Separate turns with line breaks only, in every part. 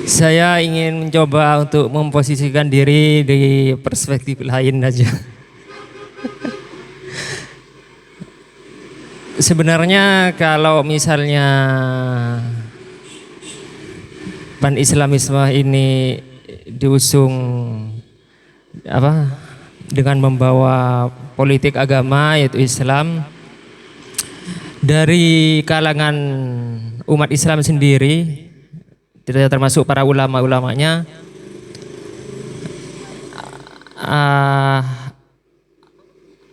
Saya ingin mencoba untuk memposisikan diri di perspektif lain aja. Sebenarnya kalau misalnya pan-Islamisme ini diusung dengan membawa politik agama yaitu Islam dari kalangan umat Islam sendiri, tidak termasuk para ulama-ulamanya,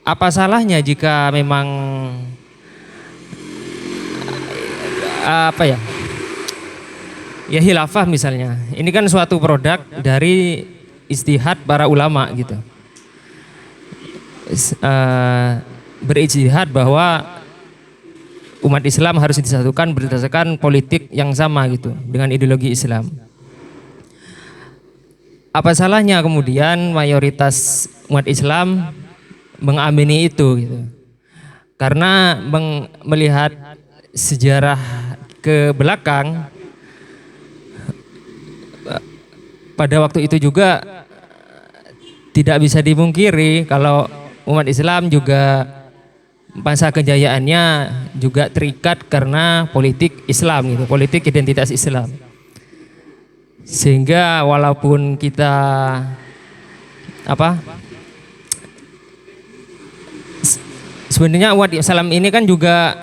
apa salahnya jika memang ya khilafah misalnya. Ini kan suatu produk dari ijtihad para ulama gitu. Berijtihad bahwa umat Islam harus disatukan berdasarkan politik yang sama gitu dengan ideologi Islam. Apa salahnya kemudian mayoritas umat Islam mengamini itu gitu. Karena melihat sejarah ke belakang, pada waktu itu juga tidak bisa dimungkiri kalau umat Islam juga masa kejayaannya juga terikat karena politik Islam gitu, politik identitas Islam. Sehingga walaupun kita sebenarnya umat Islam ini kan juga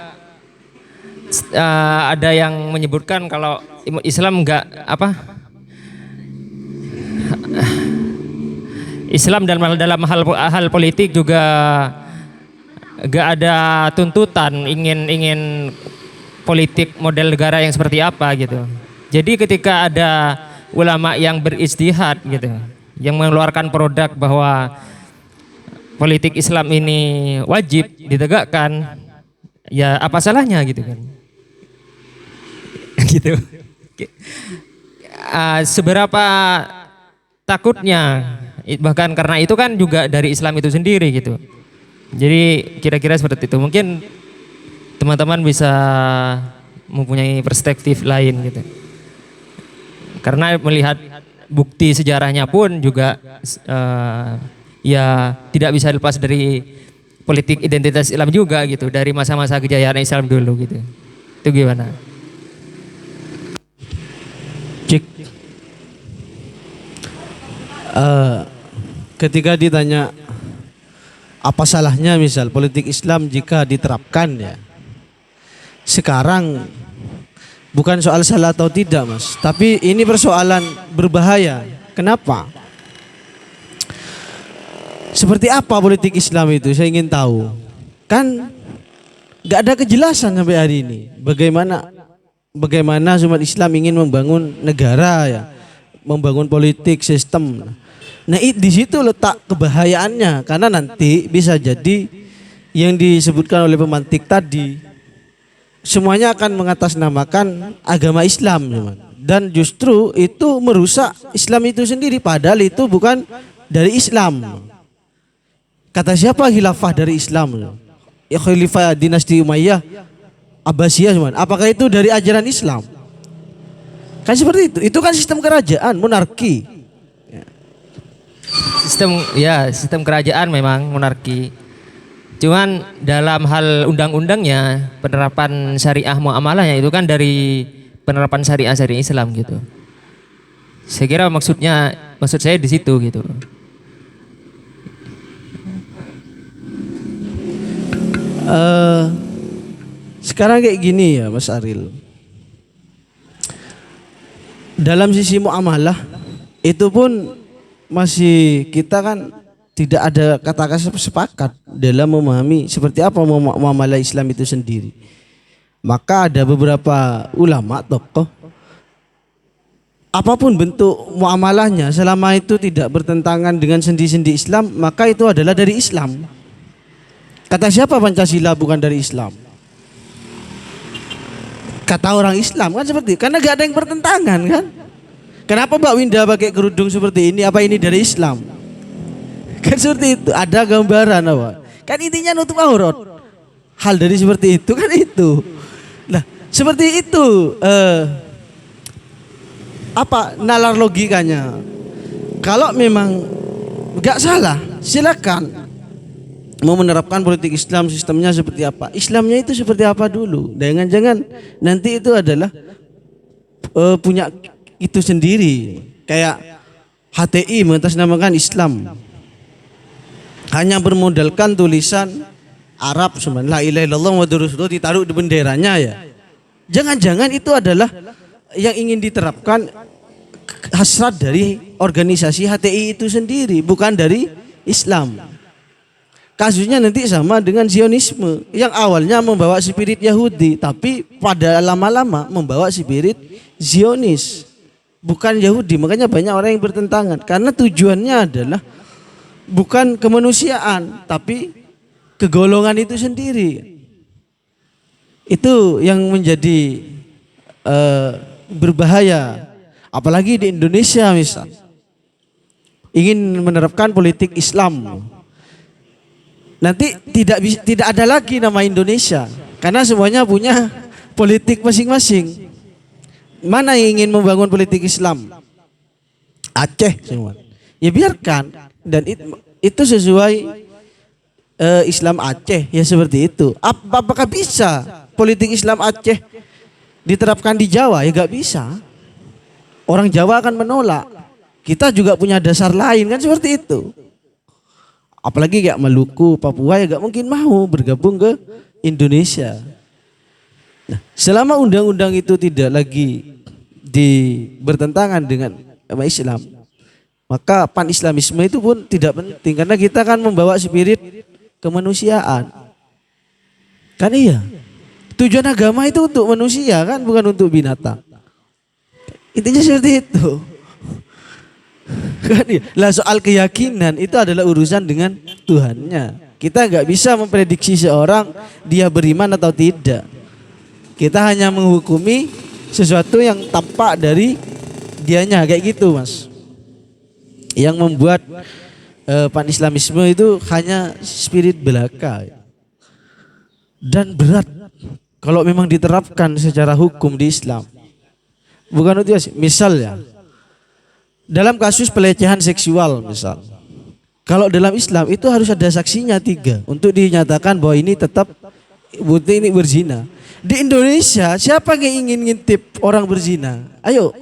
ada yang menyebutkan kalau Islam Islam dalam hal politik juga gak ada tuntutan ingin politik model negara yang seperti apa gitu. Jadi ketika ada ulama yang berijtihad gitu, yang mengeluarkan produk bahwa politik Islam ini wajib ditegakkan, ya apa salahnya gitu kan? Gitu. Seberapa takutnya, bahkan karena itu kan juga dari Islam itu sendiri gitu. Jadi kira-kira seperti itu. Mungkin teman-teman bisa mempunyai perspektif lain gitu. Karena melihat bukti sejarahnya pun juga ya tidak bisa lepas dari politik identitas Islam juga gitu, dari masa-masa kejayaan Islam dulu gitu. Itu gimana?
Cik. Ketika ditanya apa salahnya misal politik Islam jika diterapkan ya. Sekarang bukan soal salah atau tidak mas, tapi ini persoalan berbahaya. Kenapa? Seperti apa politik Islam itu saya ingin tahu. Kan gak ada kejelasan sampai hari ini. Bagaimana umat Islam ingin membangun negara ya, membangun politik sistem. Nah di situ letak kebahayaannya, karena nanti bisa jadi yang disebutkan oleh pemantik tadi semuanya akan mengatasnamakan agama Islam dan justru itu merusak Islam itu sendiri, padahal itu bukan dari Islam. Kata siapa khilafah dari Islam? Ya khalifah dinasti Umayyah, Abbasiyah, apakah itu dari ajaran Islam? Kan seperti itu. Itu kan sistem kerajaan, monarki.
Sistem kerajaan memang monarki. Cuman dalam hal undang-undangnya, penerapan syariah muamalahnya itu kan dari penerapan syariah Islam gitu. Saya kira maksud saya di situ gitu.
Sekarang kayak gini ya Mas Aril. Dalam sisi muamalah itu pun masih kita kan tidak ada kata-kata sepakat dalam memahami seperti apa muamalah Islam itu sendiri. Maka ada beberapa ulama tokoh, apapun bentuk muamalahnya selama itu tidak bertentangan dengan sendi-sendi Islam, maka itu adalah dari Islam. Kata siapa Pancasila bukan dari Islam? Kata orang Islam kan seperti itu. Karena gak ada yang bertentangan kan. Kenapa Mbak Winda pakai kerudung seperti ini? Apa ini dari Islam? Kan seperti itu. Ada gambaran apa? Kan intinya nutup aurat. Hal dari seperti itu kan itu. Nah seperti itu. apa nalar logikanya. Kalau memang nggak salah, silakan mau menerapkan politik Islam sistemnya seperti apa. Islamnya itu seperti apa dulu. Jangan-jangan nanti itu adalah punya itu sendiri. Kayak HTI mengatasnamakan Islam, hanya bermodalkan tulisan Arab sebenarnya la ilaha illallah Muhammadur Rasulullah ditaruh di benderanya ya. Jangan-jangan itu adalah yang ingin diterapkan hasrat dari organisasi HTI itu sendiri, bukan dari Islam. Kasusnya nanti sama dengan Zionisme yang awalnya membawa spirit Yahudi, tapi pada lama-lama membawa spirit Zionis, bukan Yahudi. Makanya banyak orang yang bertentangan karena tujuannya adalah bukan kemanusiaan, tapi kegolongan itu sendiri. Itu yang menjadi berbahaya. Apalagi di Indonesia misal ingin menerapkan politik Islam, nanti tidak ada lagi nama Indonesia karena semuanya punya politik masing-masing. Mana yang ingin membangun politik Islam? Aceh semua. Ya biarkan, dan itu sesuai Islam Aceh ya seperti itu. Apakah bisa politik Islam Aceh diterapkan di Jawa? Ya gak bisa. Orang Jawa akan menolak. Kita juga punya dasar lain kan seperti itu. Apalagi kayak Maluku, Papua ya gak mungkin mau bergabung ke Indonesia. Nah, selama undang-undang itu tidak lagi bertentangan dengan Islam, maka pan-Islamisme itu pun tidak penting karena kita kan membawa spirit kemanusiaan. Kan iya. Tujuan agama itu untuk manusia kan, bukan untuk binatang. Intinya seperti itu. Kan iya. Lah soal keyakinan itu adalah urusan dengan Tuhannya. Kita nggak bisa memprediksi seorang dia beriman atau tidak. Kita hanya menghukumi sesuatu yang tampak dari dianya, kayak gitu Mas. Yang membuat pan-Islamisme itu hanya spirit belaka dan berat kalau memang diterapkan secara hukum di Islam. Bukan itu misal ya, dalam kasus pelecehan seksual misal, kalau dalam Islam itu harus ada saksinya 3 untuk dinyatakan bahwa ini tetap bukti ini berzina. Di Indonesia siapa yang ingin ngintip orang berzina? Ayo,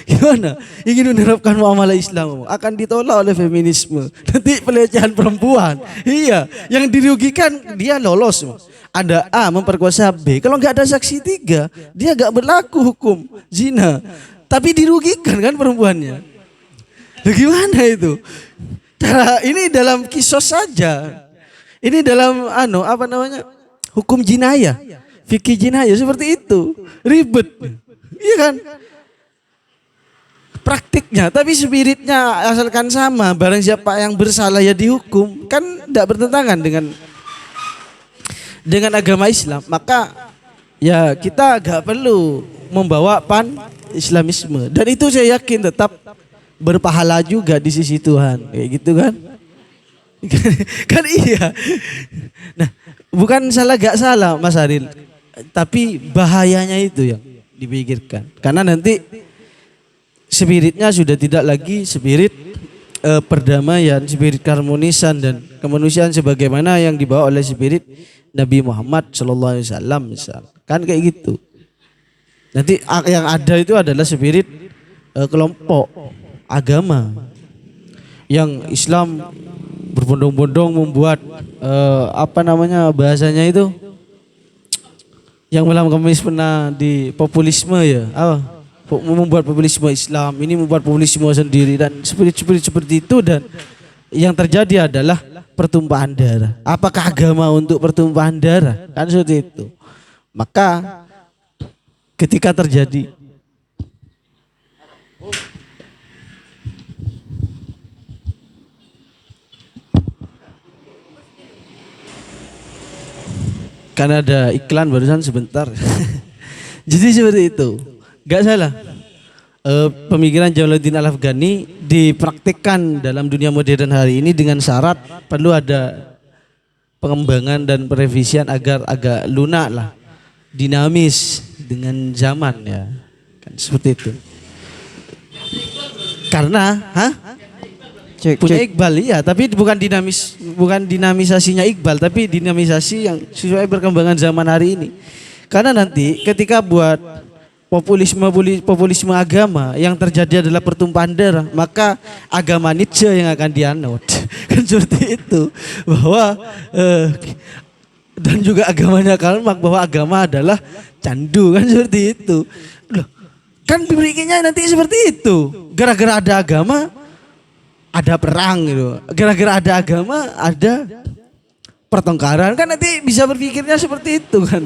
gimana? Ingin menerapkan muamalah Islam akan ditolak oleh feminisme. Nanti pelecehan perempuan, iya, yang dirugikan dia lolos. Ada A memperkosa B, kalau nggak ada saksi 3, dia nggak berlaku hukum zina. Tapi dirugikan kan perempuannya. Bagaimana itu? Cara ini dalam kisos saja. Ini dalam apa namanya? Hukum jinayah, fikih jinayah seperti itu. Ribet. Iya kan? Praktiknya, tapi spiritnya asalkan sama, barang siapa yang bersalah ya dihukum, kan tidak bertentangan dengan agama Islam. Maka ya kita gak perlu membawa pan-Islamisme, dan itu saya yakin tetap berpahala juga di sisi Tuhan, kayak gitu kan. Kan iya. Nah, bukan salah gak salah Mas Aril, tapi bahayanya itu yang dipikirkan, karena nanti spiritnya sudah tidak lagi spirit perdamaian, spirit keharmonisan dan kemanusiaan sebagaimana yang dibawa oleh spirit Nabi Muhammad SAW misal. Kan kayak gitu. Nanti yang ada itu adalah spirit kelompok agama yang Islam berbondong-bondong membuat bahasanya itu yang malam Kamis pernah di populisme ya, membuat populisme Islam, ini membuat populisme sendiri dan spirit seperti itu, dan yang terjadi adalah pertumpahan darah. Apakah agama untuk pertumpahan darah? Kan seperti itu. Maka ketika terjadi kan ada iklan barusan sebentar. Jadi seperti itu. Gak salah. Pemikiran Jalaluddin Al-Afghani dipraktikkan dalam dunia modern hari ini dengan syarat perlu ada pengembangan dan perevisian agar agak lunak lah, dinamis dengan zaman ya, kan seperti itu. Karena
Cek,
punya
cek.
Iqbal iya, tapi bukan dinamisasinya Iqbal, tapi dinamisasi yang sesuai perkembangan zaman hari ini. Karena nanti ketika buat populisme agama yang terjadi adalah pertumpahan darah, maka agama Nietzsche yang akan dianut. Kan seperti itu, bahwa dan juga agamanya Karl Marx bahwa agama adalah candu, kan seperti itu. Loh, kan bikinnya nanti seperti itu. Gara-gara ada agama ada perang gitu. Gara-gara ada agama ada pertengkaran, kan nanti bisa berpikirnya seperti itu kan.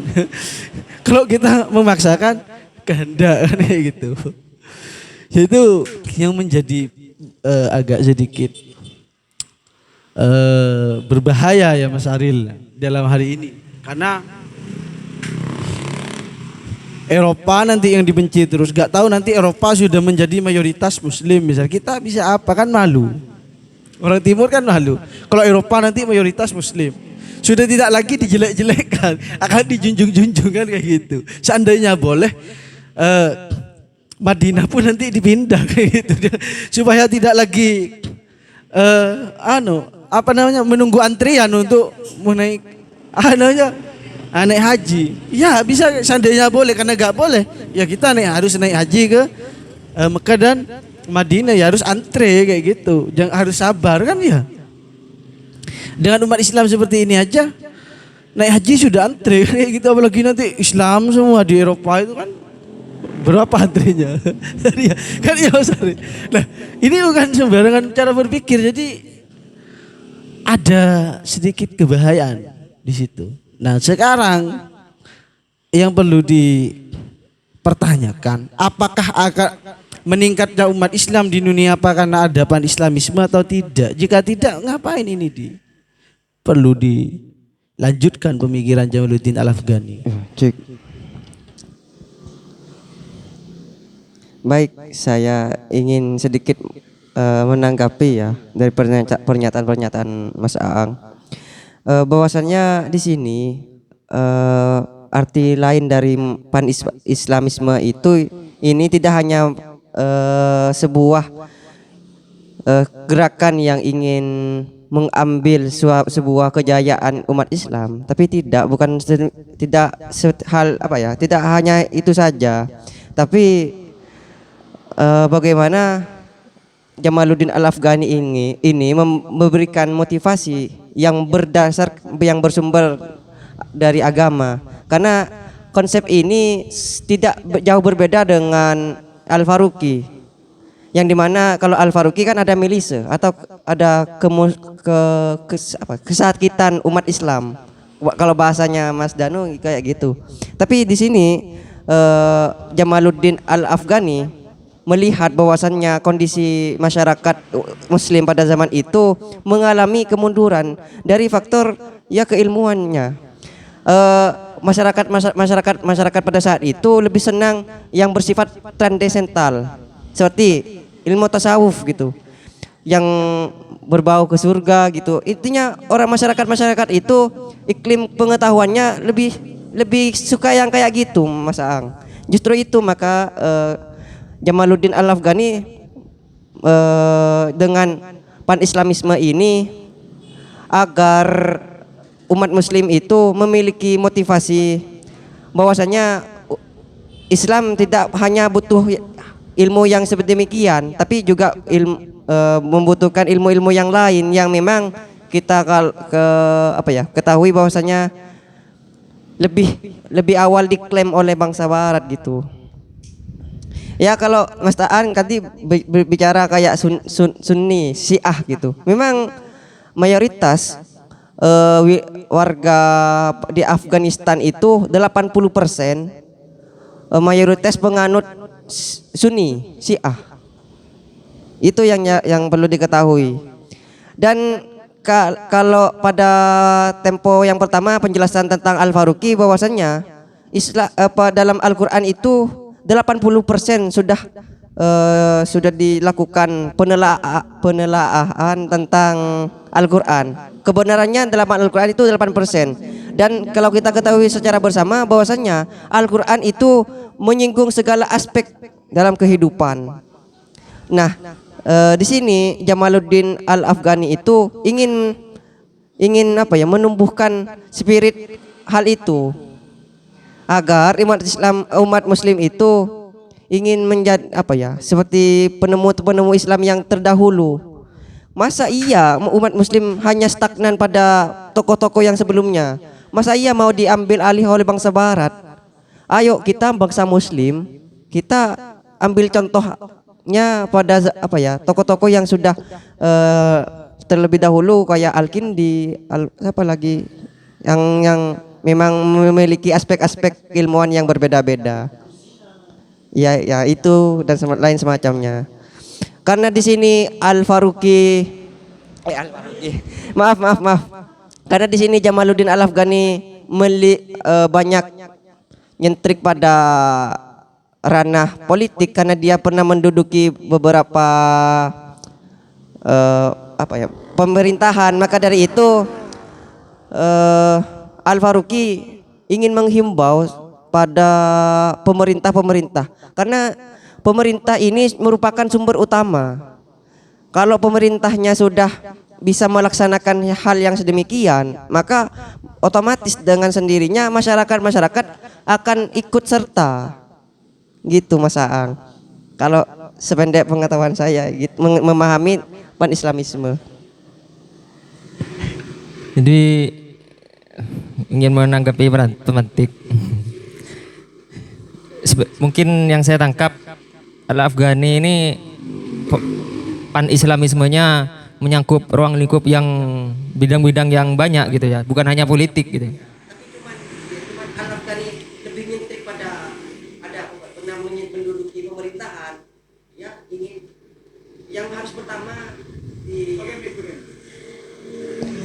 Kalau kita memaksakan kehendak kan kayak gitu. Itu yang menjadi agak sedikit berbahaya ya Mas Aril dalam hari ini. Karena Eropa nanti yang dibenci terus, gak tahu nanti Eropa sudah menjadi mayoritas Muslim misalnya, kita bisa apa, kan malu. Orang Timur kan malu. Kalau Eropa nanti mayoritas Muslim, sudah tidak lagi dijelek-jelekkan, akan dijunjung-junjung kan kayak gitu. Seandainya boleh, Madinah pun nanti dipindah kayak gitu, supaya tidak lagi menunggu antrian untuk menaik naik haji. Ya bisa seandainya boleh, karena gak boleh ya kita harus naik haji ke Mekah dan Madinah, ya harus antre kayak gitu. Jangan, harus sabar kan ya. Dengan umat Islam seperti ini aja naik haji sudah antre kayak gitu, apalagi nanti Islam semua di Eropa itu kan berapa antrinya. Kan ya Mas Ari. Nah, ini bukan sembarangan cara berpikir, jadi ada sedikit kebahayaan di situ. Nah sekarang yang perlu dipertanyakan, apakah akan meningkatnya umat Islam di dunia apa karena ada pan-Islamisme atau tidak? Jika tidak, ngapain ini perlu dilanjutkan pemikiran Jamaluddin Al-Afghani.
Cek. Baik, saya ingin sedikit menanggapi ya dari pernyataan Mas Aang. Bahwasannya di sini arti lain dari pan-Islamisme itu ini tidak hanya sebuah gerakan yang ingin mengambil sebuah kejayaan umat Islam, tapi tidak tidak hanya itu saja, tapi bagaimana Jamaluddin Al-Afghani ini memberikan motivasi yang bersumber dari agama, karena konsep ini tidak jauh berbeda dengan Al-Faruqi, yang dimana kalau Al-Faruqi kan ada milise atau ada kesakitan umat Islam, kalau bahasanya Mas Danu kayak gitu. Tapi di sini Jamaluddin Al-Afghani melihat bahwasannya kondisi masyarakat Muslim pada zaman itu mengalami kemunduran dari faktor ya keilmuannya. Masyarakat pada saat itu lebih senang yang bersifat transendental, seperti ilmu tasawuf gitu, yang berbau ke surga gitu. Intinya orang masyarakat itu iklim pengetahuannya lebih suka yang kayak gitu, Mas Aang. Justru itu maka Jamaluddin Al-Afghani dengan pan-Islamisme ini agar umat Muslim itu memiliki motivasi bahwasanya Islam tidak hanya butuh ilmu yang seperti demikian, tapi juga membutuhkan ilmu-ilmu yang lain yang memang kita ketahui bahwasanya lebih awal diklaim oleh bangsa Barat gitu. Ya kalau Mas Taan tadi berbicara kayak Sunni, Syiah gitu. Memang mayoritas warga di Afghanistan itu 80% mayoritas penganut Sunni, Syiah. Itu yang perlu diketahui. Dan kalau pada tempo yang pertama penjelasan tentang Al-Faruqi bahwasannya dalam Al-Qur'an itu 80% sudah dilakukan penelaahan tentang Al-Qur'an. Kebenarannya dalam Al-Qur'an itu 8%. Dan kalau kita ketahui secara bersama bahwasannya Al-Qur'an itu menyinggung segala aspek dalam kehidupan. Nah, di sini Jamaluddin Al-Afghani itu ingin apa ya, menumbuhkan spirit hal itu agar umat muslim itu ingin menjadi apa ya, seperti penemu Islam yang terdahulu. Masa iya umat muslim hanya stagnan pada tokoh-tokoh yang sebelumnya? Masa iya mau diambil alih oleh bangsa barat? Ayo kita bangsa muslim, kita ambil contohnya pada apa ya, tokoh-tokoh yang sudah terlebih dahulu kayak Al-Kindi, siapa lagi yang memang memiliki aspek-aspek keilmuan yang berbeda-beda. Ya itu dan lain semacamnya. Karena di sini maaf. Karena di sini Jamaluddin Al-Afghani banyak nyentrik pada ranah politik karena dia pernah menduduki beberapa pemerintahan. Maka dari itu Al-Faruqi ingin menghimbau pada pemerintah karena pemerintah ini merupakan sumber utama. Kalau pemerintahnya sudah bisa melaksanakan hal yang sedemikian, maka otomatis dengan sendirinya masyarakat akan ikut serta. Gitu Mas Aang. Kalau sependek pengetahuan saya gitu, memahami pan-Islamisme.
Jadi ingin menanggapi pemantik. Mungkin yang saya tangkap Al-Afghani ini pan-Islamismenya menyangkut ruang lingkup yang bidang-bidang yang banyak gitu ya, bukan hanya politik gitu.
Al-Afghani lebih nyentrik pada pernah menduduki pemerintahan, ya ingin yang harus pertama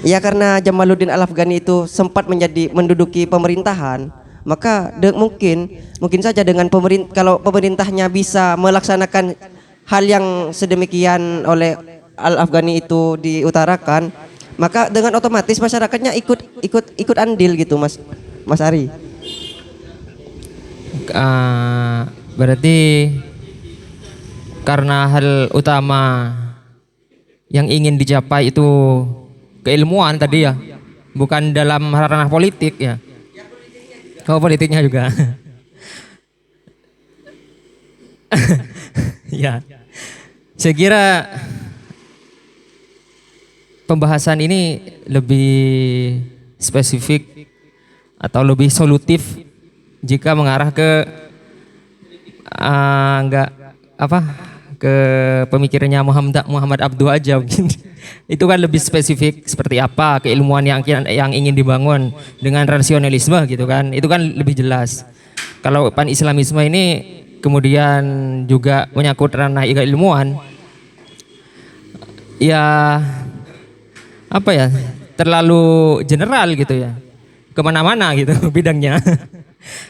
ya karena Jamaluddin Al-Afghani itu sempat menduduki pemerintahan, maka mungkin saja dengan kalau pemerintahnya bisa melaksanakan hal yang sedemikian oleh Al-Afghani itu diutarakan, maka dengan otomatis masyarakatnya ikut andil gitu Mas Ari.
Berarti karena hal utama yang ingin dicapai itu keilmuan tadi ya, bukan dalam ranah politik ya. Oh, politiknya juga. Ya, saya kira pembahasan ini lebih spesifik atau lebih solutif jika mengarah ke ke pemikirannya Muhammad Abduh aja mungkin. Itu kan lebih spesifik seperti apa keilmuan yang ingin dibangun dengan rasionalisme gitu kan. Itu kan lebih jelas. Kalau pan-Islamisme ini kemudian juga menyangkut ranah keilmuan, ya apa ya, terlalu general gitu ya, kemana-mana gitu bidangnya.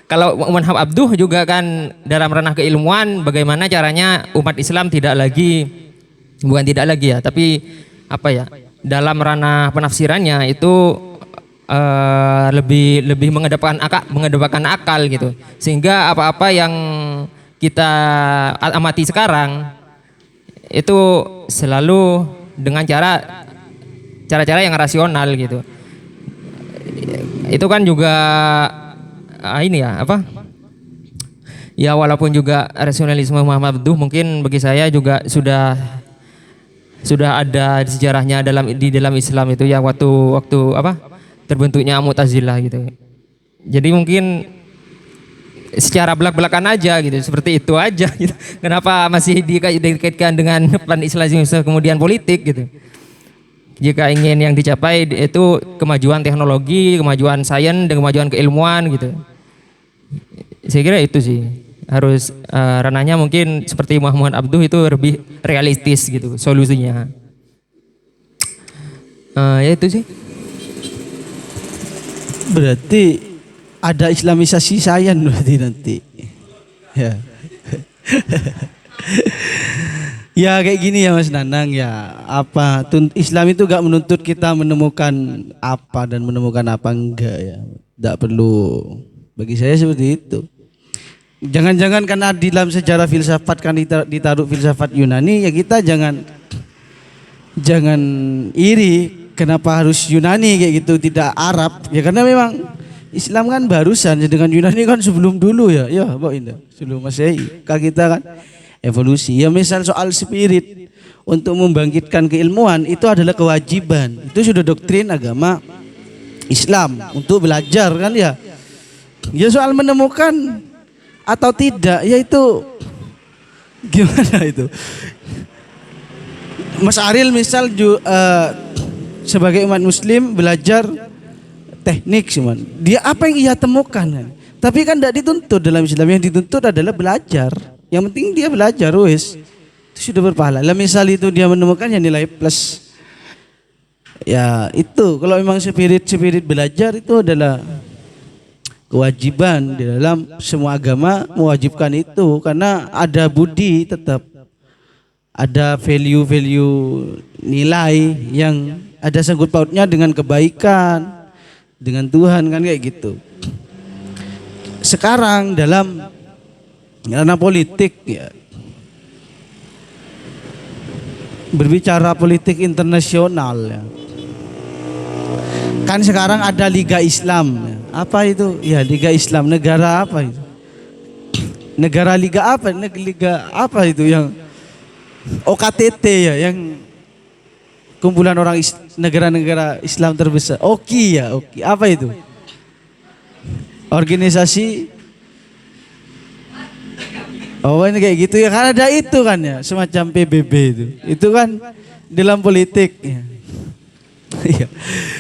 Kalau Muhammad Abduh juga kan dalam ranah keilmuan, bagaimana caranya umat Islam bukan tidak lagi ya, tapi apa ya, dalam ranah penafsirannya itu lebih mengedepankan akal gitu, sehingga apa-apa yang kita amati sekarang itu selalu dengan cara-cara yang rasional gitu. Itu kan juga ini ya apa? Ya walaupun juga rasionalisme Muhammad Abduh mungkin bagi saya juga sudah ada sejarahnya di dalam Islam itu ya, waktu apa terbentuknya Mu'tazilah gitu. Jadi mungkin secara belak-belakan aja gitu, seperti itu aja gitu. Kenapa masih dikaitkan dengan pan-Islamisme kemudian politik gitu? Jika ingin yang dicapai itu kemajuan teknologi, kemajuan sains dan kemajuan keilmuan gitu. Saya kira itu sih harus ranahnya mungkin seperti Muhammad Abduh itu lebih realistis gitu solusinya. Ya itu sih.
Berarti ada islamisasi sains berarti nanti. Ya. Ya kayak gini ya Mas Nanang ya, apa Islam itu gak menuntut kita menemukan apa dan menemukan apa enggak ya. Tidak perlu, bagi saya seperti itu. Jangan-jangan karena di dalam sejarah filsafat kan ditaruh filsafat Yunani, ya kita jangan iri kenapa harus Yunani kayak gitu, tidak Arab. Ya karena memang Islam kan barusan, dengan Yunani kan sebelum dulu ya Mbak Indah, sebelum Masehi. Kita kan evolusi. Ya misal soal spirit untuk membangkitkan keilmuan itu adalah kewajiban. Itu sudah doktrin agama Islam untuk belajar kan ya. Ya soal menemukan atau tidak, yaitu gimana itu? Mas Aril misal sebagai umat muslim belajar teknik cuman, dia apa yang ia temukan kan? Tapi kan tidak dituntut dalam Islam, yang dituntut adalah belajar. Yang penting dia belajar, wes itu sudah berpahala. Lah misal itu dia menemukan yang nilai plus, ya itu kalau memang spirit belajar itu adalah kewajiban di dalam semua agama, mewajibkan itu karena ada budi, tetap ada value nilai yang ada sangkut pautnya dengan kebaikan, dengan Tuhan kan kayak gitu. Sekarang dalam ranah politik ya, berbicara politik internasional ya, kan sekarang ada Liga Islam ya. Apa itu? Ya Liga Islam, negara apa itu? Negara Liga apa? Liga apa itu yang OKTT ya, yang kumpulan orang negara-negara Islam terbesar. OKI ya, OKI. Apa itu? Organisasi. Oh ini kayak gitu ya, kan ada itu kan ya, semacam PBB itu. Itu kan dalam politik ya. Iya.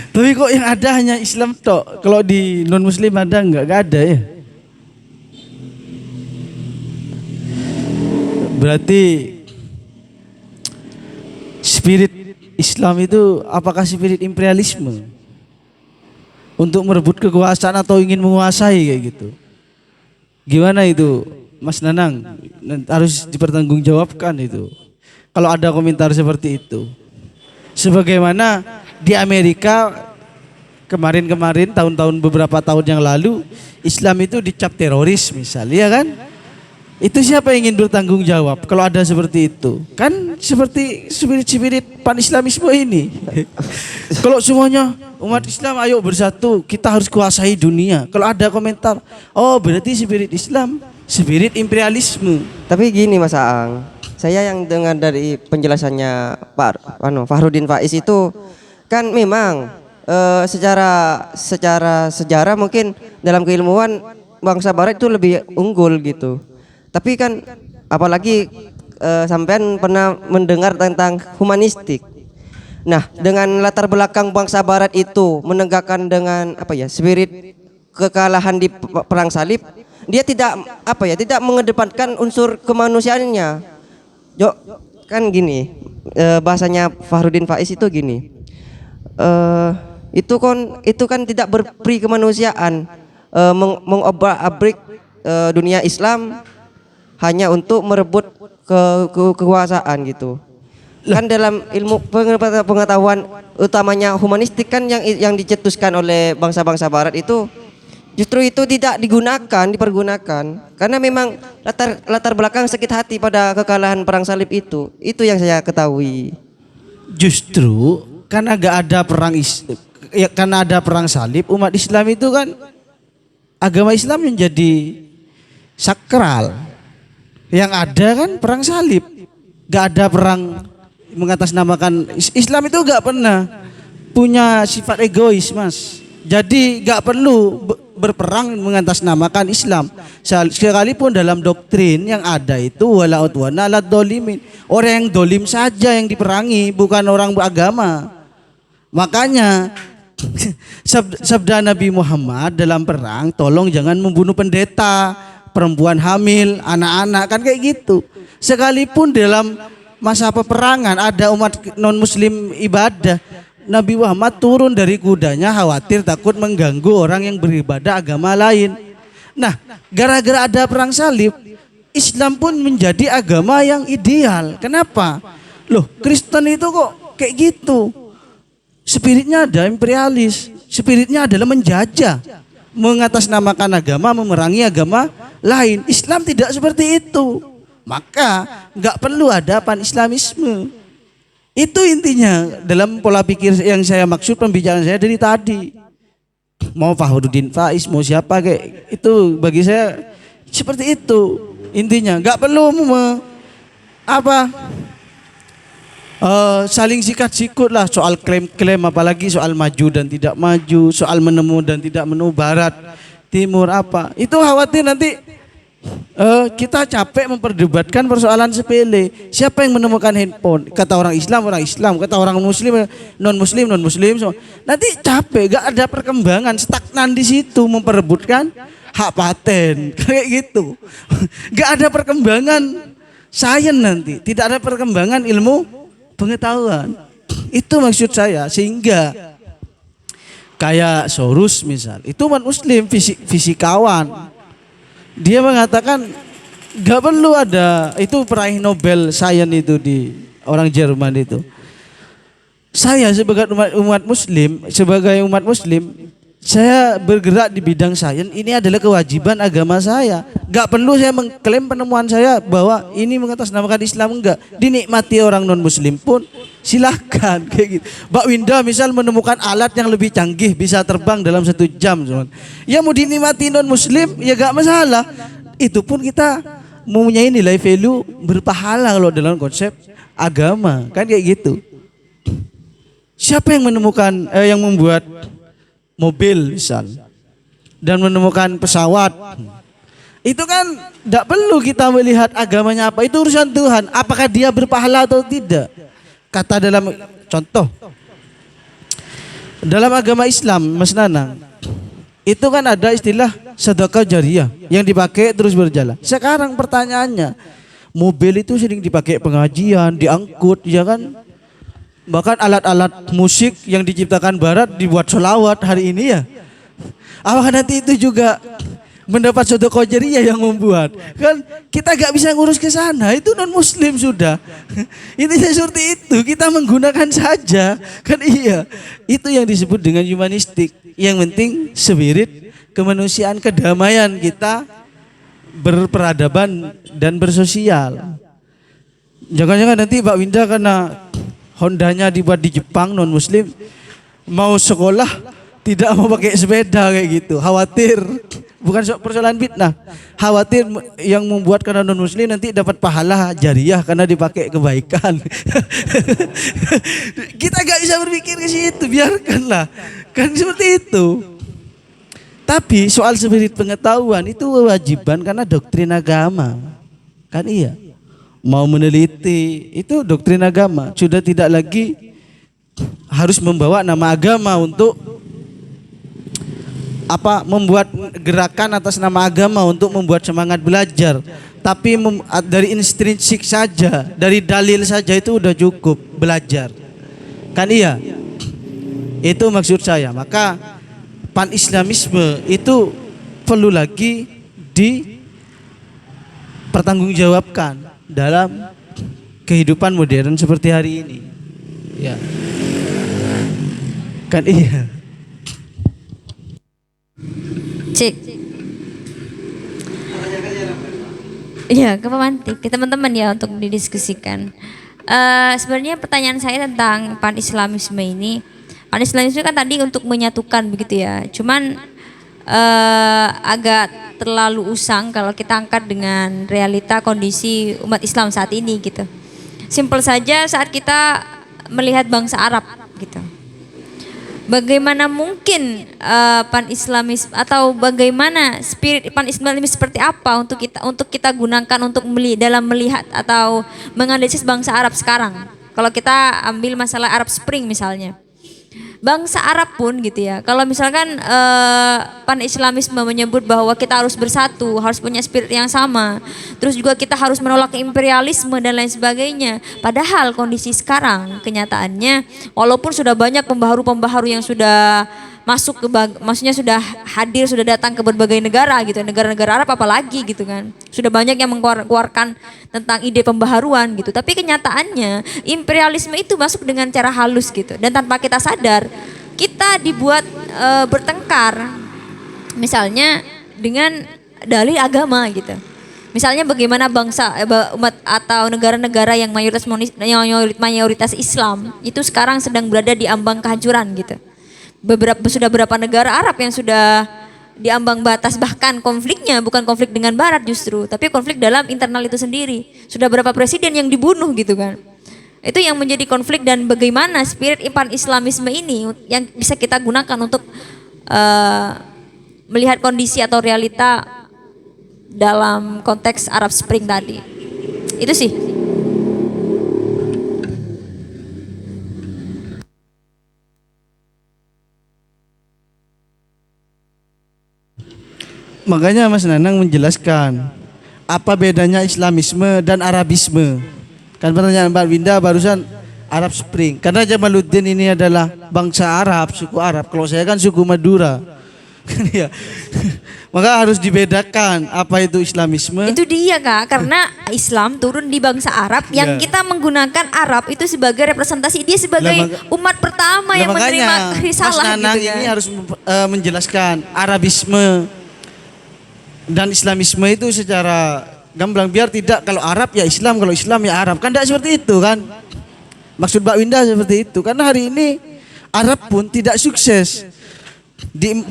Tapi kok yang ada hanya Islam tok. Kalau di non muslim ada enggak? Enggak ada ya. Berarti spirit Islam itu apakah spirit imperialisme? Untuk merebut kekuasaan atau ingin menguasai kayak gitu. Gimana itu Mas Nanang? Harus dipertanggungjawabkan itu. Kalau ada komentar seperti itu. Sebagaimana di Amerika kemarin tahun-tahun beberapa tahun yang lalu Islam itu dicap teroris misalnya kan, itu siapa yang ingin bertanggung jawab kalau ada seperti itu? Kan seperti spirit pan-islamisme ini. Kalau semuanya umat Islam ayo bersatu, kita harus kuasai dunia. Kalau ada komentar, oh berarti spirit Islam spirit imperialisme.
Tapi gini Mas Aang, saya yang dengar dari penjelasannya Pak Fahrudin Faiz itu kan memang secara sejarah mungkin dalam keilmuan bangsa Barat itu lebih unggul gitu. Tapi kan apalagi sampean pernah mendengar tentang humanistik. Nah, dengan latar belakang bangsa Barat itu menegakkan dengan spirit kekalahan di perang salib, dia tidak mengedepankan unsur kemanusiaannya. Kan gini, bahasanya Fahrudin Faiz itu gini. Itu kan tidak berperi kemanusiaan, mengobrak-abrik dunia Islam hanya untuk merebut kekuasaan gitu. Kan dalam ilmu pengetahuan utamanya humanistik kan yang dicetuskan oleh bangsa-bangsa Barat itu justru itu tidak dipergunakan karena memang latar belakang sakit hati pada kekalahan perang salib itu yang saya ketahui.
Justru karena gak ada karena ada perang salib, umat Islam itu kan agama Islam menjadi sakral. Yang ada kan perang salib, gak ada perang mengatasnamakan Islam itu gak pernah punya sifat egois Mas. Jadi gak perlu berperang mengatasnamakan Islam. Sekalipun dalam doktrin yang ada itu wala udwana ala dolimin. Orang yang dolim saja yang diperangi, bukan orang beragama. Makanya sabda Nabi Muhammad dalam perang, tolong jangan membunuh pendeta, perempuan hamil, anak-anak, kan kayak gitu. Sekalipun dalam masa peperangan ada umat non muslim ibadah, Nabi Muhammad turun dari kudanya khawatir takut mengganggu orang yang beribadah agama lain. Nah, gara-gara ada perang salib, Islam pun menjadi agama yang ideal. Kenapa? Loh, Kristen itu kok kayak gitu? Spiritnya ada imperialis, spiritnya adalah menjajah, mengatasnamakan agama, memerangi agama lain. Islam tidak seperti itu. Maka nggak perlu ada pan-Islamisme. Itu intinya dalam pola pikir yang saya maksud pembicaraan saya dari tadi. Mau Fakhruddin Faiz, mau siapa kayak itu bagi saya seperti itu intinya. Nggak perlu saling sikat-sikut lah soal klaim-klaim, apalagi soal maju dan tidak maju, soal menemu dan tidak menemu, barat, timur apa. Itu khawatir nanti kita capek memperdebatkan persoalan sepele. Siapa yang menemukan handphone? Kata orang Islam, kata orang Muslim, non Muslim. Nanti capek, gak ada perkembangan, stagnan di situ memperebutkan hak paten kayak gitu. Gak ada perkembangan sains nanti, tidak ada perkembangan ilmu pengetahuan. Itu maksud saya. Sehingga kayak Soros misal, itu umat Muslim, fisikawan. Dia mengatakan gak perlu ada, itu peraih Nobel Sains itu di orang Jerman itu. Saya sebagai umat Muslim, saya bergerak di bidang sains, ini adalah kewajiban agama saya. Gak perlu saya mengklaim penemuan saya bahwa ini mengatasnamakan Islam, enggak. Dinikmati orang non Muslim pun silahkan kayak gitu. Mbak Winda misal menemukan alat yang lebih canggih, bisa terbang dalam 1 jam, ya mau dinikmati non Muslim ya gak masalah. Itu pun kita mempunyai nilai value berpahala kalau dalam konsep agama, kan kayak gitu. Siapa yang menemukan yang membuat mobil misal dan menemukan pesawat, itu kan tidak perlu kita melihat agamanya apa, itu urusan Tuhan. Apakah dia berpahala atau tidak? Kata dalam contoh dalam agama Islam, Mas Nanang, itu kan ada istilah sedekah jariyah yang dipakai terus berjalan. Sekarang pertanyaannya, mobil itu sering dipakai pengajian, diangkut, ya kan? Bahkan alat-alat musik yang diciptakan Barat dibuat sholawat hari ini ya. Apakah nanti itu juga mendapat sedekah jariyah yang membuat? Kan kita gak bisa ngurus ke sana, itu non Muslim sudah. Intinya seperti itu, kita menggunakan saja. Kan iya, itu yang disebut dengan humanistik. Yang penting spirit kemanusiaan, kedamaian kita berperadaban dan bersosial. Jangan-jangan nanti Mbak Winda karena Hondanya dibuat di Jepang, non Muslim, mau sekolah tidak mau pakai sepeda kayak gitu, khawatir. Bukan persoalan fitnah, khawatir yang membuat karena non Muslim nanti dapat pahala jariyah karena dipakai kebaikan. Kita gak bisa berpikir ke situ, biarkanlah, kan seperti itu. Tapi soal spirit pengetahuan itu kewajiban karena doktrin agama, kan iya. Mau meneliti itu doktrin agama, sudah tidak lagi harus membawa nama agama untuk membuat gerakan atas nama agama untuk membuat semangat belajar. Tapi dari intrinsik saja, dari dalil saja itu udah cukup belajar, kan iya. Itu maksud saya. Maka pan-Islamisme itu perlu lagi dipertanggungjawabkan dalam kehidupan modern seperti hari ini. Ya. Kan iya.
Cik. Iya, ke pemantik, ke teman-teman ya untuk didiskusikan. Sebenarnya pertanyaan saya tentang pan-Islamisme ini. Pan-Islamisme kan tadi untuk menyatukan begitu ya. Cuman agak terlalu usang kalau kita angkat dengan realita kondisi umat Islam saat ini gitu. Simpel saja saat kita melihat bangsa Arab gitu. Bagaimana mungkin pan-Islamis atau bagaimana spirit pan-Islamis seperti apa untuk kita gunakan untuk dalam melihat atau menganalisis bangsa Arab sekarang. Kalau kita ambil masalah Arab Spring misalnya. Bangsa Arab pun gitu ya. Kalau misalkan pan-Islamisme menyebut bahwa kita harus bersatu, harus punya spirit yang sama. Terus juga kita harus menolak imperialisme dan lain sebagainya. Padahal kondisi sekarang kenyataannya walaupun sudah banyak pembaharu-pembaharu yang sudah masuk maksudnya sudah hadir, sudah datang ke berbagai negara gitu, negara-negara Arab apalagi gitu kan. Sudah banyak yang mengeluarkan tentang ide pembaharuan gitu. Tapi kenyataannya imperialisme itu masuk dengan cara halus gitu. Dan tanpa kita sadar, kita dibuat bertengkar. Misalnya dengan dalih agama gitu. Misalnya bagaimana umat atau negara-negara yang mayoritas Islam itu sekarang sedang berada di ambang kehancuran gitu. Sudah beberapa negara Arab yang sudah di ambang batas, bahkan konfliknya bukan konflik dengan Barat justru, tapi konflik dalam internal itu sendiri. Sudah berapa presiden yang dibunuh gitu kan. Itu yang menjadi konflik, dan bagaimana spirit Islamisme ini yang bisa kita gunakan untuk melihat kondisi atau realita dalam konteks Arab Spring tadi. Itu sih.
Makanya Mas Nanang menjelaskan apa bedanya Islamisme dan Arabisme. Kan pertanyaan Mbak Winda barusan Arab Spring. Karena Jamaluddin ini adalah bangsa Arab, suku Arab. Kalau saya kan suku Madura. Kan ya. Maka harus dibedakan apa itu Islamisme.
Itu dia Kak, karena Islam turun di bangsa Arab yang kita menggunakan Arab itu sebagai representasi, dia sebagai umat pertama yang menerima risalah
Mas Nanang
gitu kan.
ini harus menjelaskan Arabisme dan Islamisme itu secara gamblang, biar tidak kalau Arab ya Islam, kalau Islam ya Arab. Kan tidak seperti itu kan. Maksud Mbak Winda seperti itu. Karena hari ini Arab pun tidak sukses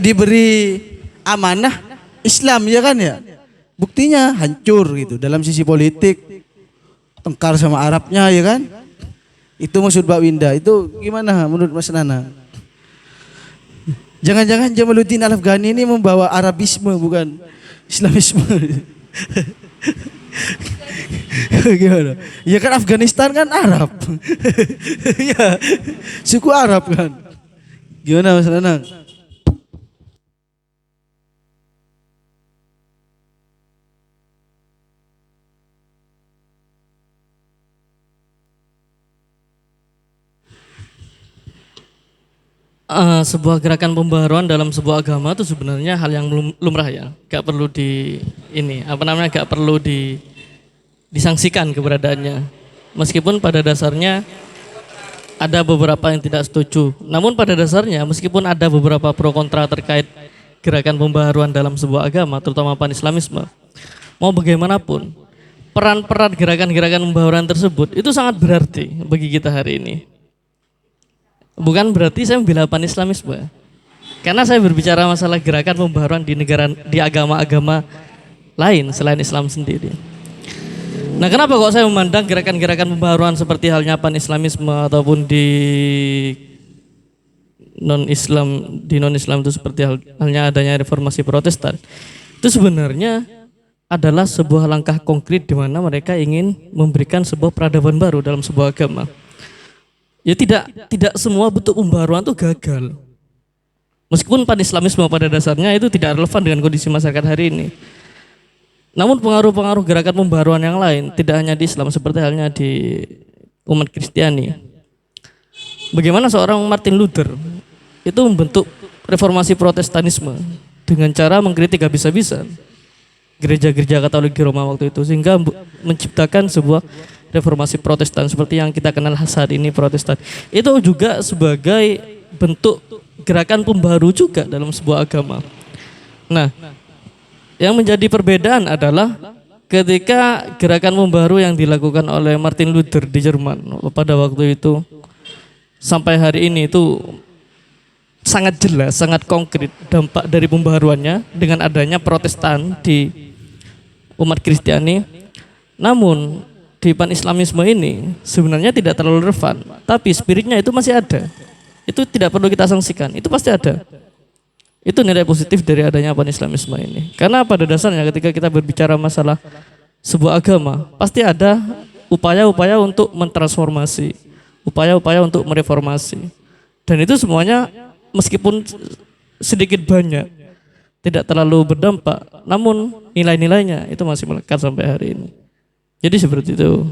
diberi amanah Islam ya kan ya. Buktinya hancur gitu dalam sisi politik, tengkar sama Arabnya ya kan. Itu maksud Mbak Winda. Itu gimana menurut Mas Nana? Jangan-jangan Jamaluddin Al-Afghani ini membawa Arabisme bukan Islamisme. Gimana? Ya kan Afghanistan kan Arab. Ya, suku Arab kan. Gimana Mas Nanang?
Sebuah gerakan pembaharuan dalam sebuah agama itu sebenarnya hal yang lumrah ya, gak perlu gak perlu disangsikan keberadaannya. Meskipun pada dasarnya ada beberapa yang tidak setuju, namun pada dasarnya meskipun ada beberapa pro kontra terkait gerakan pembaharuan dalam sebuah agama, terutama pan-Islamisme, mau bagaimanapun peran-peran gerakan-gerakan pembaharuan tersebut itu sangat berarti bagi kita hari ini. Bukan berarti saya membela pan-Islamisme, karena saya berbicara masalah gerakan pembaharuan di agama-agama lain selain Islam sendiri. Nah, kenapa kok saya memandang gerakan-gerakan pembaharuan seperti halnya pan-Islamisme ataupun di non-Islam itu seperti halnya adanya reformasi Protestan, itu sebenarnya adalah sebuah langkah konkret di mana mereka ingin memberikan sebuah peradaban baru dalam sebuah agama. Ya tidak semua bentuk pembaharuan itu gagal. Meskipun pan-Islamisme pada dasarnya itu tidak relevan dengan kondisi masyarakat hari ini. Namun pengaruh-pengaruh gerakan pembaharuan yang lain tidak hanya di Islam, seperti halnya di umat Kristiani. Bagaimana seorang Martin Luther itu membentuk reformasi Protestanisme dengan cara mengkritik habis-habisan gereja-gereja Katolik di Roma waktu itu, sehingga menciptakan sebuah reformasi Protestan seperti yang kita kenal saat ini Protestan. Itu juga sebagai bentuk gerakan pembaharu juga dalam sebuah agama. Nah, yang menjadi perbedaan adalah ketika gerakan pembaharu yang dilakukan oleh Martin Luther di Jerman pada waktu itu sampai hari ini itu sangat jelas, sangat konkret dampak dari pembaharuannya dengan adanya Protestan di umat Kristiani. Namun di pan-Islamisme ini sebenarnya tidak terlalu relevan, tapi spiritnya itu masih ada. Itu tidak perlu kita sanksikan, itu pasti ada. Itu nilai positif dari adanya pan-Islamisme ini. Karena pada dasarnya ketika kita berbicara masalah sebuah agama, pasti ada upaya-upaya untuk mentransformasi, upaya-upaya untuk mereformasi. Dan itu semuanya meskipun sedikit banyak tidak terlalu berdampak, namun nilai-nilainya itu masih melekat sampai hari ini. Jadi seperti itu.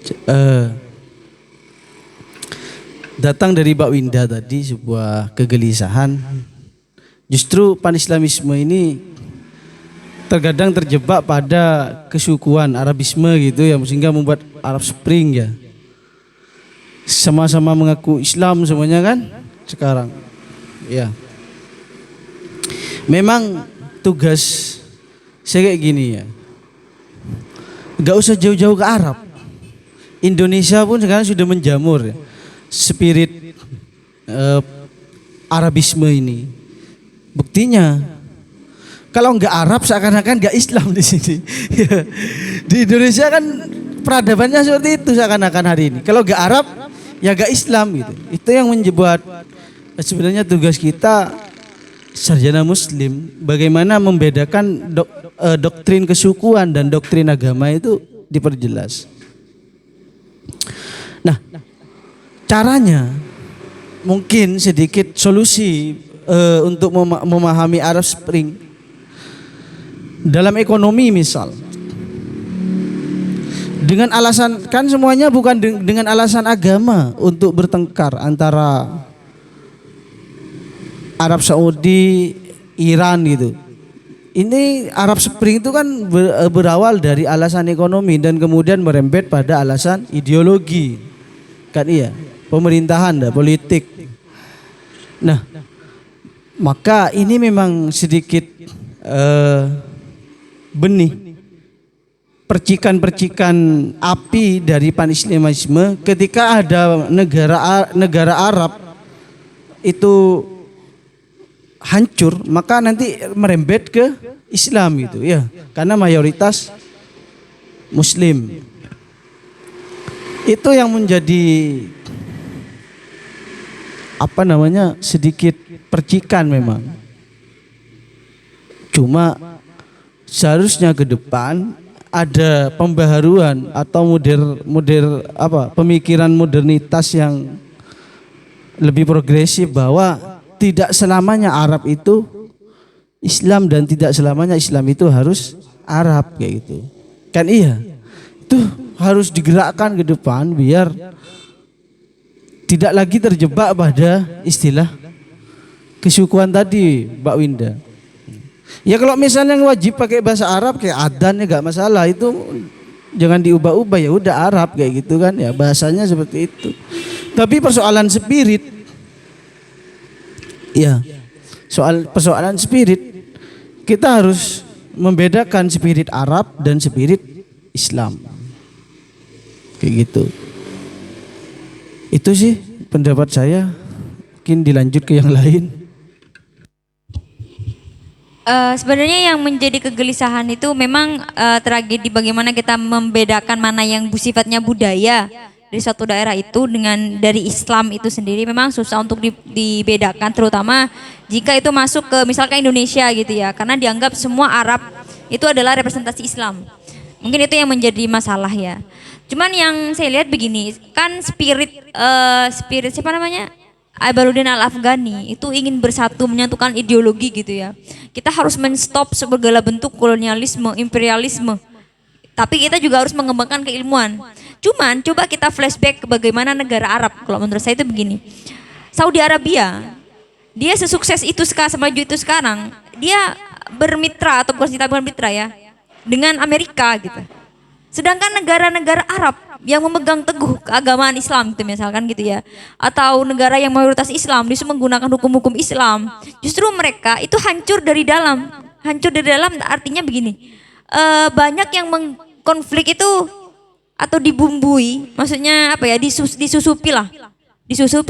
eh, datang dari Mbak Winda tadi sebuah kegelisahan. Justru pan-Islamisme ini terkadang terjebak pada kesukuan Arabisme gitu ya, sehingga membuat Arab Spring ya. Sama-sama mengaku Islam semuanya kan sekarang. Ya. Memang tugas saya kayak gini ya. Gak usah jauh-jauh ke Arab. Indonesia pun sekarang sudah menjamur ya, spirit Arabisme ini. Buktinya kalau nggak Arab seakan-akan nggak Islam di sini. Di Indonesia kan peradabannya seperti itu seakan-akan hari ini. Kalau nggak Arab ya nggak Islam gitu. Itu yang membuat sebenarnya tugas kita sarjana Muslim bagaimana membedakan doktrin kesukuan dan doktrin agama itu diperjelas. Nah, caranya mungkin sedikit solusi untuk memahami Arab Spring dalam ekonomi misal. Dengan alasan kan semuanya bukan dengan alasan agama untuk bertengkar antara Arab Saudi, Iran gitu. Ini Arab Spring itu kan berawal dari alasan ekonomi dan kemudian merembet pada alasan ideologi. Kan iya, pemerintahan dan politik. Nah, maka ini memang sedikit benih percikan-percikan api dari pan-Islamisme ketika ada negara Arab itu hancur, maka nanti merembet ke Islam gitu ya, karena mayoritas Muslim. Itu yang menjadi sedikit percikan memang. Cuma seharusnya ke depan ada pembaharuan atau pemikiran modernitas yang lebih progresif bahwa tidak selamanya Arab itu Islam dan tidak selamanya Islam itu harus Arab kayak gitu. Kan iya. Itu harus digerakkan ke depan biar tidak lagi terjebak pada istilah kesukuan tadi, Mbak Winda. Ya kalau misalnya wajib pakai bahasa Arab kayak adzan ya gak masalah, itu jangan diubah-ubah, ya udah Arab kayak gitu kan ya, bahasanya seperti itu. Tapi persoalan spirit, ya persoalan spirit, kita harus membedakan spirit Arab dan spirit Islam. Kayak gitu. Itu sih pendapat saya. Mungkin dilanjut ke yang lain.
Sebenarnya yang menjadi kegelisahan itu memang tragedi bagaimana kita membedakan mana yang sifatnya budaya dari suatu daerah itu dengan dari Islam itu sendiri memang susah untuk dibedakan, terutama jika itu masuk ke misalkan Indonesia gitu ya, karena dianggap semua Arab itu adalah representasi Islam. Mungkin itu yang menjadi masalah ya. Cuman yang saya lihat begini, kan spirit siapa namanya? Ibaruddin Al-Afghani itu ingin bersatu menyatukan ideologi gitu ya. Kita harus men-stop segala bentuk kolonialisme, imperialisme. Tapi kita juga harus mengembangkan keilmuan. Cuman coba kita flashback ke bagaimana negara Arab. Kalau menurut saya itu begini. Saudi Arabia, dia sesukses itu sekarang, semaju itu sekarang, dia bermitra atau bukan kita bermitra ya dengan Amerika gitu. Sedangkan negara-negara Arab yang memegang teguh keagamaan Islam gitu misalkan gitu ya, atau negara yang mayoritas Islam justru menggunakan hukum-hukum Islam, justru mereka itu hancur dari dalam. Hancur dari dalam artinya begini, banyak yang konflik itu atau dibumbui, maksudnya apa ya, disusupi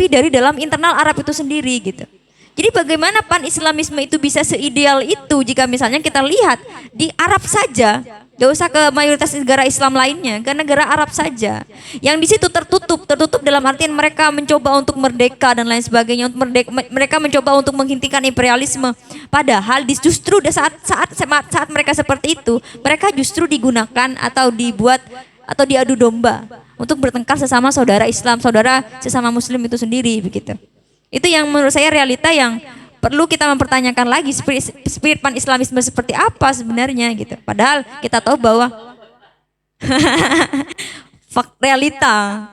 dari dalam internal Arab itu sendiri gitu. Jadi bagaimana pan-Islamisme itu bisa seideal itu jika misalnya kita lihat di Arab saja, gak usah ke mayoritas negara Islam lainnya, ke negara Arab saja, yang di situ tertutup dalam artian mereka mencoba untuk merdeka dan lain sebagainya, mereka mencoba untuk menghentikan imperialisme. Padahal justru saat mereka seperti itu, mereka justru digunakan atau dibuat atau diadu domba untuk bertengkar sesama saudara Islam, saudara sesama Muslim itu sendiri begitu. Itu yang menurut saya realita yang perlu kita mempertanyakan lagi, spirit pan-Islamisme seperti apa sebenarnya gitu. Padahal kita tahu bahwa realita.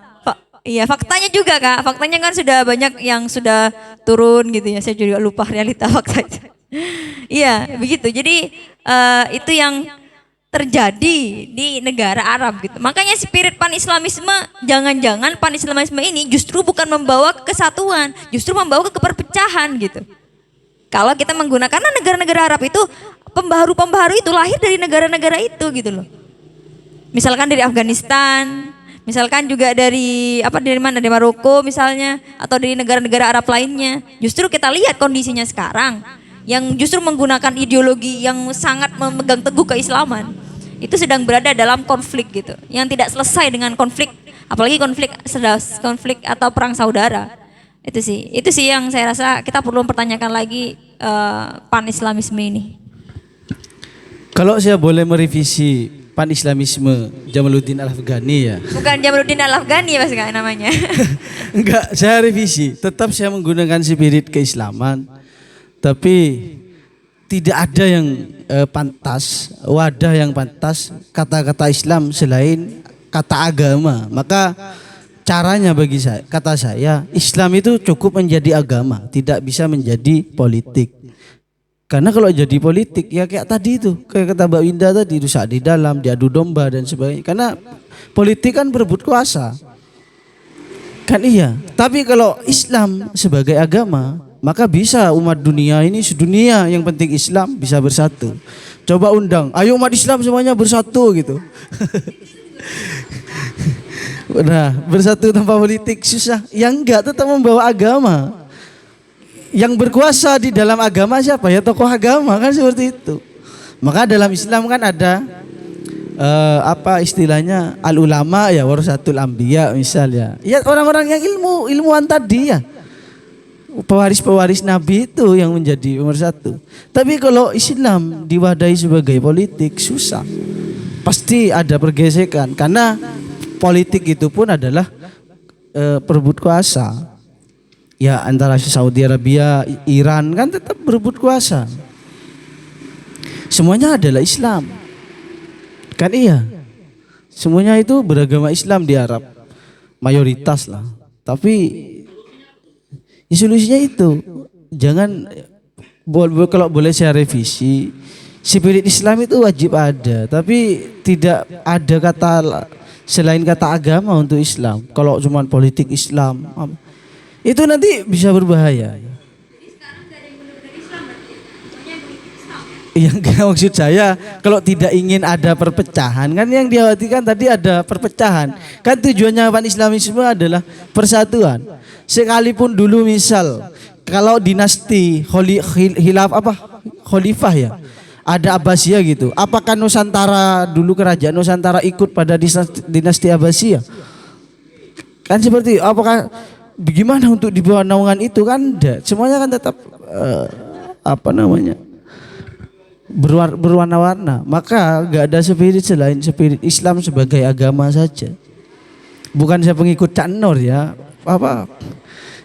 Iya, faktanya juga Kak. Faktanya kan sudah banyak yang sudah turun gitu ya. Saya juga lupa realita faktanya. Iya, begitu. Jadi itu yang terjadi di negara Arab gitu. Makanya spirit pan-islamisme, jangan-jangan pan-islamisme ini justru bukan membawa ke kesatuan, justru membawa ke keperpecahan gitu. Kalau kita menggunakan, karena negara-negara Arab itu pembaharu-pembaharu itu lahir dari negara-negara itu gitu loh. Misalkan dari Afghanistan, misalkan juga dari mana, dari Maroko misalnya, atau dari negara-negara Arab lainnya. Justru kita lihat kondisinya sekarang yang justru menggunakan ideologi yang sangat memegang teguh keislaman itu sedang berada dalam konflik gitu, yang tidak selesai dengan konflik, apalagi konflik atau perang saudara. Itu sih yang saya rasa kita perlu mempertanyakan lagi pan-islamisme ini.
Kalau saya boleh merevisi pan-islamisme Jamaluddin Al-Afghani ya.
Bukan Jamaluddin Al-Afghani Mas Kak namanya.
Enggak, saya revisi. Tetap saya menggunakan spirit keislaman. Tapi tidak ada yang pantas, wadah yang pantas kata-kata Islam selain kata agama. Maka caranya bagi saya, kata saya, Islam itu cukup menjadi agama, tidak bisa menjadi politik. Karena kalau jadi politik ya kayak tadi itu, kayak kata Mbak Winda tadi, rusak di dalam, diadu domba dan sebagainya. Karena politik kan berebut kuasa. Kan iya. Tapi kalau Islam sebagai agama, maka bisa umat dunia ini sedunia, yang penting Islam bisa bersatu. Coba undang, ayo umat Islam semuanya bersatu gitu. Nah, bersatu tanpa politik susah. Yang enggak tetap membawa agama. Yang berkuasa di dalam agama siapa? Ya tokoh agama, kan seperti itu. Maka dalam Islam kan ada istilahnya al-ulama ya warasatul anbiya misalnya. Ya orang-orang yang ilmuwan tadi ya. Pewaris-pewaris Nabi itu yang menjadi nomor satu. Tapi kalau Islam diwadahi sebagai politik susah. Pasti ada pergesekan karena politik itu pun adalah perebut kuasa. Ya antara Saudi Arabia, Iran kan tetap berebut kuasa. Semuanya adalah Islam. Kan iya. Semuanya itu beragama Islam di Arab. Mayoritas lah. Tapi solusinya itu. Jangan, kalau boleh saya revisi, spirit Islam itu wajib ada. Tapi tidak ada kata selain kata agama untuk Islam. Kalau cuma politik Islam, itu nanti bisa berbahaya. Yang maksud saya, kalau tidak ingin ada perpecahan, kan yang dikhawatirkan tadi ada perpecahan. Kan tujuannya pan-islamisme adalah persatuan. Sekalipun dulu misal kalau dinasti khalifah ya, ada Abbasiyah gitu. Apakah Nusantara dulu, kerajaan Nusantara ikut pada dinasti Abbasiyah? Kan seperti apakah bagaimana untuk di bawah naungan itu kan enggak. Semuanya kan tetap berwarna-warna. Maka enggak ada spirit selain spirit Islam sebagai agama saja. Bukan saya pengikut Cak Nur ya.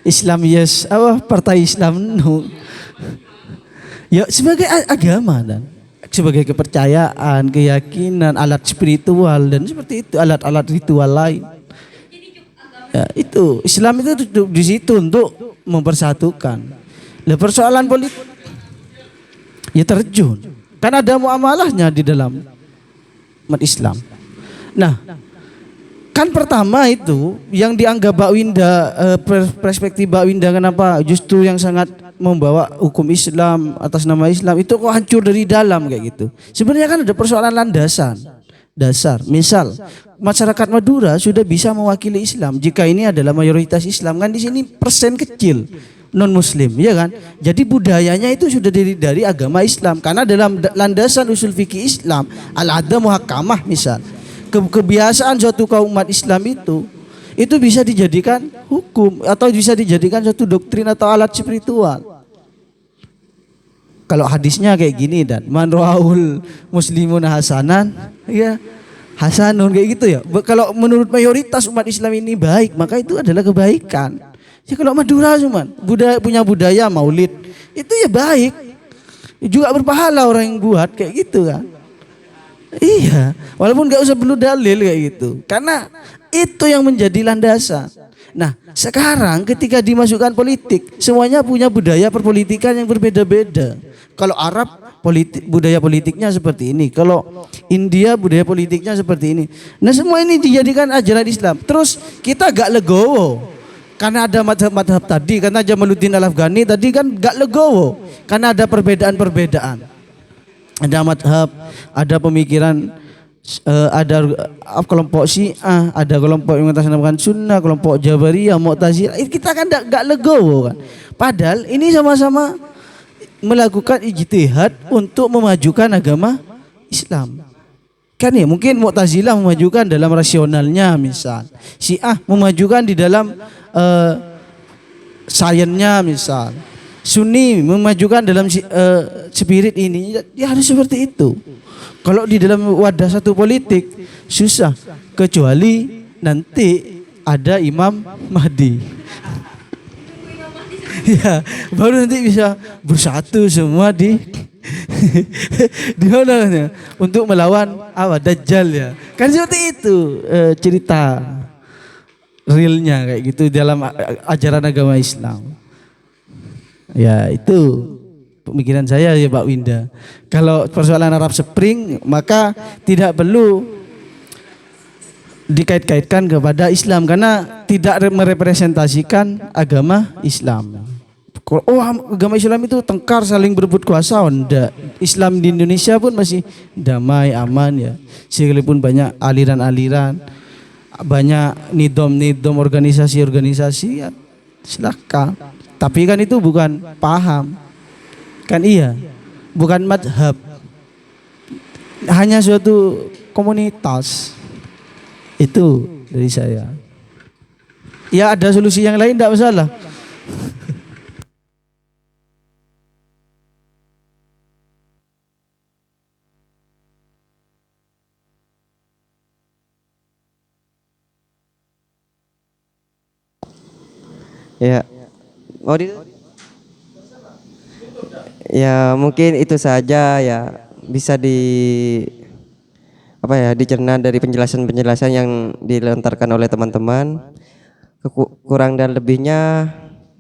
Islam yes, partai Islam no. Ya sebagai agama dan sebagai kepercayaan, keyakinan, alat spiritual dan seperti itu, alat-alat ritual lain. Ya, itu Islam itu duduk di situ untuk mempersatukan. Lah persoalan politik ya terjun. Kan ada muamalahnya di dalam umat Islam. Nah, kan pertama itu yang dianggap Mbak Winda, perspektif Mbak Winda kenapa justru yang sangat membawa hukum Islam atas nama Islam itu kok hancur dari dalam kayak gitu. Sebenarnya kan ada persoalan landasan dasar. Misal masyarakat Madura sudah bisa mewakili Islam jika ini adalah mayoritas Islam, kan di sini persen kecil non Muslim, ya kan? Jadi budayanya itu sudah dari agama Islam karena dalam landasan usul fikih Islam al-adha muhakkamah misal. Kebiasaan suatu kaum umat Islam itu bisa dijadikan hukum atau bisa dijadikan suatu doktrin atau alat spiritual. Kalau hadisnya kayak gini dan man raul muslimun hasanan, ya hasanun kayak gitu ya. Kalau menurut mayoritas umat Islam ini baik, maka itu adalah kebaikan. Ya kalau Madura cuman punya budaya maulid, itu ya baik. Juga berpahala orang yang buat kayak gitu kan. Iya, walaupun gak usah perlu dalil kayak gitu. Karena Itu yang menjadi landasan. Nah, sekarang ketika dimasukkan politik, semuanya punya budaya perpolitikan yang berbeda-beda. Kalau Arab budaya politiknya seperti ini, kalau India budaya politiknya seperti ini. Nah, semua ini dijadikan ajaran Islam. Terus kita gak legowo karena ada madhab-madhab tadi, karena Jamaluddin Al-Afghani tadi kan gak legowo karena ada perbedaan-perbedaan. Ada madhab, ada pemikiran, ada kelompok Syiah, ada kelompok yang mengatasnamakan Sunnah, kelompok Jabariyah, Mu'tazilah. Kita kan gak legowo kan. Padahal ini sama-sama melakukan ijtihad untuk memajukan agama Islam. Kan ya, mungkin Mu'tazilah memajukan dalam rasionalnya misal, Syiah memajukan di dalam sainsnya misal, Sunni memajukan dalam spirit ini. Ya harus seperti itu. Kalau di dalam wadah satu politik susah, kecuali nanti ada Imam Mahdi. Ya, baru nanti bisa bersatu semua di mana untuk melawan Dajjal ya. Kan seperti itu cerita realnya kayak gitu dalam ajaran agama Islam. Ya, itu pemikiran saya ya Pak Winda. Kalau persoalan Arab Spring maka tidak perlu dikait-kaitkan kepada Islam karena tidak merepresentasikan agama Islam. Oh, agama Islam itu tengkar saling berebut kuasa, enggak. Islam di Indonesia pun masih damai, aman ya. Sekalipun banyak aliran-aliran, banyak nidom-nidom, organisasi-organisasi ya silakan. Tapi kan itu bukan paham. Kan iya, bukan madhab, hanya suatu komunitas. Itu dari saya. Ya ada solusi yang lain tidak masalah.
Ya, mau ya mungkin itu saja ya, bisa dicerna dari penjelasan-penjelasan yang dilontarkan oleh teman-teman. Kurang dan lebihnya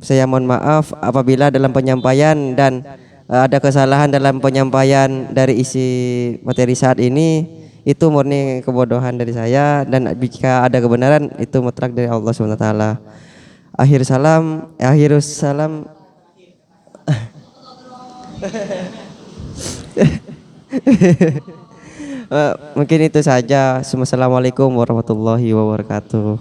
saya mohon maaf apabila dalam penyampaian dan ada kesalahan dalam penyampaian dari isi materi saat ini, itu murni kebodohan dari saya, dan jika ada kebenaran itu mutlak dari Allah SWT. Akhirus salam. Mungkin itu saja. Assalamualaikum warahmatullahi wabarakatuh.